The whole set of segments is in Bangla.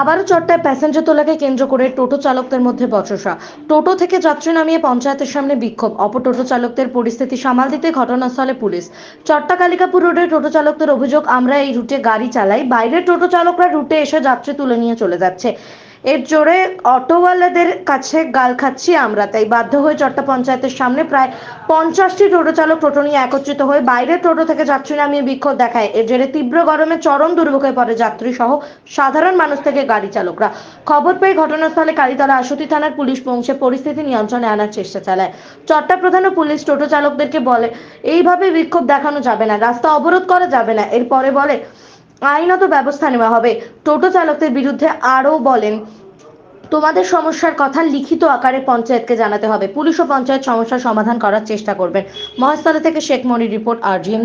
আবারও চট্টায় প্যাসেঞ্জার তোলাকে কেন্দ্র করে টোটো চালকদের মধ্যে বচসা। টোটো থেকে যাত্রী নামিয়ে পঞ্চায়েতের সামনে বিক্ষোভ। অপর টোটো চালকদের পরিস্থিতি সামাল দিতে ঘটনাস্থলে পুলিশ। চট্টা কালিকাপুর রোডে টোটো চালকদের অভিযোগ, আমরা এই রুটে গাড়ি চালাই, বাইরের টোটো চালকরা রুটে এসে যাত্রী তুলে নিয়ে চলে যাচ্ছে। এর জোরে অটোওয়ালাদের কাছে গাল খাচ্ছি আমরা, তাই বাধ্য হয়ে চট্টা পঞ্চায়েতের সামনে প্রায় 50টি টোটো চালক টোটো নিয়ে একত্রিত হয়ে বাইরের টোটো থেকে যাত্রী নামিয়ে বিক্ষোভ দেখায়। এর জেরে তীব্র গরমে চরম দুর্ভোগে পড়ে যাত্রী সহ সাধারণ মানুষ থেকে গাড়ি চালকরা। খবর পেয়ে ঘটনাস্থলে কালীতলা আশুতি থানার পুলিশ পৌঁছে পরিস্থিতি নিয়ন্ত্রণে আনার চেষ্টা চালায়। চট্টা প্রধান ও পুলিশ টোটো চালকদেরকে বলে, এইভাবে বিক্ষোভ দেখানো যাবে না, রাস্তা অবরোধ করা যাবে না। এরপরে বলে আইনত ব্যবস্থা নেওয়া হবে। টোটো চালকদের বিরুদ্ধে আরও বলেন, তোমাদের সমস্যার কথা লিখিত আকারে পঞ্চায়েতকে জানাতে হবে। পুলিশ ও পঞ্চায়েত সমস্যার সমাধান করার চেষ্টা করবেন। মহেশতলা থেকে শেখ মনির রিপোর্ট, RGM।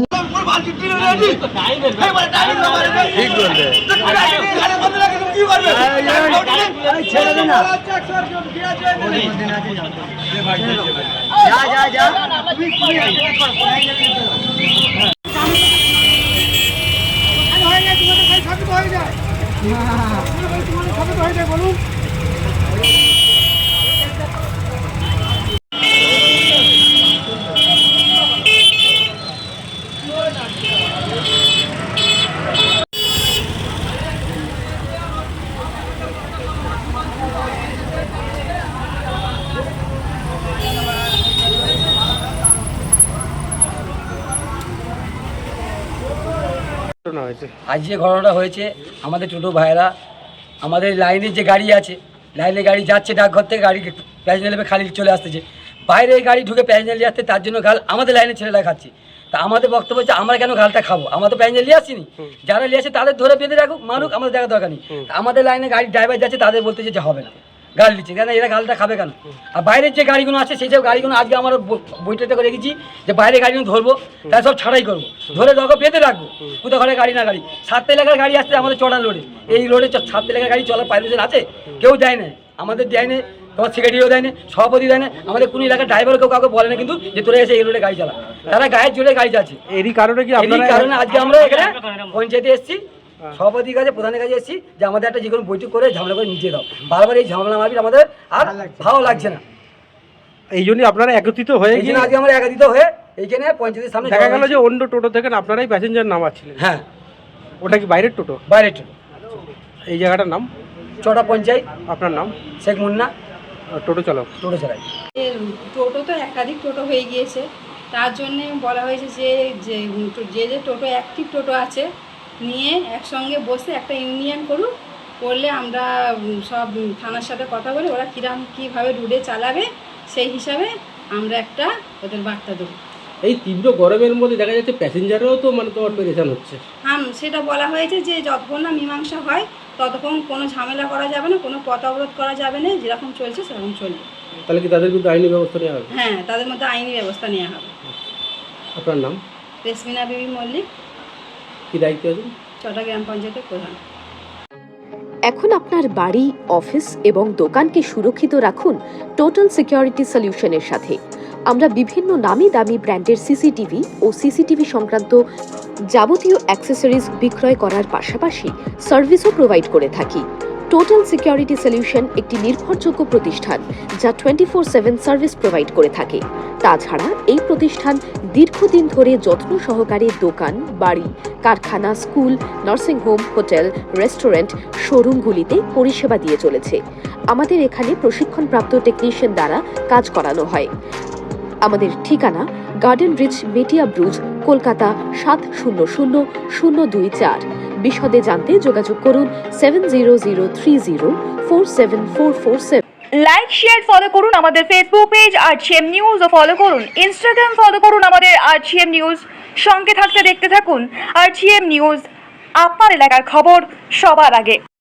বলুন আজ যে ঘটনাটা হয়েছে, আমাদের টোটো ভাইয়েরা আমাদের লাইনের যে গাড়ি আছে, লাইনের গাড়ি যাচ্ছে ডাকঘর থেকে, গাড়ি প্যাসেঞ্জার নেবে খালি চলে আসতেছে, বাইরে গাড়ি ঢুকে প্যাসেঞ্জার নিয়ে আসতে, তার জন্য গাল আমাদের লাইনের ছেলেরা খাচ্ছে। তা আমাদের বক্তব্য হচ্ছে, আমরা কেন গালটা খাবো? আমরা তো প্যাসেঞ্জার নিয়ে আসিনি, যারা নিয়ে আসে তাদের ধরে বেঁধে রাখুক, মানুক, আমাদের দেখা দরকার নেই। আমাদের লাইনে গাড়ি ড্রাইভার যাচ্ছে, তাদের বলতেছে যে হবে না, গাল দিচ্ছে কেন, এরা গালটা খাবে কেন? আর বাইরের যে গাড়িগুলো আছে, সেই সব গাড়িগুলো আজকে আমরা বইটাতে করে রেখেছি যে বাইরে গাড়িগুলো ধরবো, তাই সব ছাড়াই করবো, ধরে দরকার বেঁধে রাখবো, কোথাও ঘরে গাড়ি না গাড়ি। 7 এলাকার গাড়ি আসছে আমাদের চড়ার রোডে, এই রোডে 7 এলাকার গাড়ি চলার পারমিশন আছে? কেউ দেয় না, আমাদের দেয় না, তোমার সেক্রেটারিও দেয় না, সভাপতি দেয় না, আমাদের কোনো এলাকার ড্রাইভার কেউ কাউকে বলে না কিন্তু যে তোরা এসে এই রোডে গাড়ি চালা। তারা গায়ের জোরে গাড়ি চাচ্ছে। এরই কারণে কি এই কারণে আজকে আমরা এখানে পঞ্চায়েতে এসেছি, সভাপতির কাছে, প্রধানের কাছে এসেছি যে আমাদের একটা যে কোনো বৈঠক করে ঝামেলা করে নিচে দাও। বারবার এই ঝামেলা মারবি আমাদের আর ভালো লাগছে না, এই জন্যই আপনারা একত্রিত হয়ে এই জন্য আজকে আমরা একত্রিত হয়ে এইখানে পঞ্চায়েতের সামনে দেখা গেল যে অন্য টোটো থেকে আপনারাই প্যাসেঞ্জার নামাচ্ছিলেন। হ্যাঁ, ওটা কি বাইরের টোটো? বাইরের টোটো। এই জায়গাটার নাম চটা পঞ্চায়েত। আপনার নাম? শেখ মুন্না, টোটো চালক। টোটো চালাই। টোটো তো একাধিক টোটো হয়ে গিয়েছে, তার জন্যে বলা হয়েছে যে যে যে টোটো অ্যাক্টিভ টোটো আছে নিয়ে একসঙ্গে বসে একটা ইউনিয়ন করুক, করলে আমরা সব থানার সাথে কথা বলে ওরা কীভাবে রুটে চালাবে সেই হিসাবে আমরা একটা ওদের বার্তা দেবো। এই তীব্র গরমের মধ্যে দেখা যাচ্ছে প্যাসেঞ্জারও তো তোমার পেরেশান হচ্ছে। হ্যাঁ, সেটা বলা হয়েছে যে যতক্ষণ না মীমাংসা হয় ততক্ষণ কোনো ঝামেলা করা যাবে না, কোনো পথ অবরোধ করা যাবে না, যেরকম চলছে সেরকম চলবে। তাহলে কি তাদের বিরুদ্ধে আইনি ব্যবস্থা নেওয়া হবে? হ্যাঁ, তাদের মধ্যে আইনি ব্যবস্থা নেওয়া হবে। আপনার নাম? রেশমিনা বিবি মল্লিক। কি দায়িত্ব আছেন? চট্টা গ্রাম পঞ্চায়েতের প্রধান। এখন আপনার বাড়ি, অফিস এবং দোকানকে সুরক্ষিত রাখুন টোটাল সিকিউরিটি সলিউশনের সাথে। আমরা বিভিন্ন নামি দামি ব্র্যান্ডের সিসিটিভি ও সিসিটিভি সংক্রান্ত যাবতীয় অ্যাক্সেসরিজ বিক্রয় করার পাশাপাশি সার্ভিসও প্রোভাইড করে থাকি। টোটাল সিকিউরিটি সলিউশন একটি নির্ভরযোগ্য প্রতিষ্ঠান যা 24/7 সার্ভিস প্রোভাইড করে থাকে। তাছাড়া এই প্রতিষ্ঠান দীর্ঘদিন ধরে যত্ন সহকারে দোকান, বাড়ি, কারখানা, স্কুল, নার্সিংহোম, হোটেল, রেস্টুরেন্ট, শোরুমগুলিতে পরিষেবা দিয়ে চলেছে। আমাদের এখানে প্রশিক্ষণপ্রাপ্ত টেকনিশিয়ান দ্বারা কাজ করানো হয়। আমাদের ঠিকানা গার্ডেন রিচ, মেটিয়া ব্রুজ, কলকাতা 700024। বিশদে জানতে যোগাযোগ করুন 7003047447। লাইক, শেয়ার, ফলো করুন আমাদের ফেসবুক পেজ RGM নিউজ ও ফলো করুন ইনস্টাগ্রাম, ফলো করুন আমাদের RGM নিউজ। সঙ্গে থাকতে দেখতে থাকুন RGM নিউজ, আপনার এলাকার খবর সবার আগে।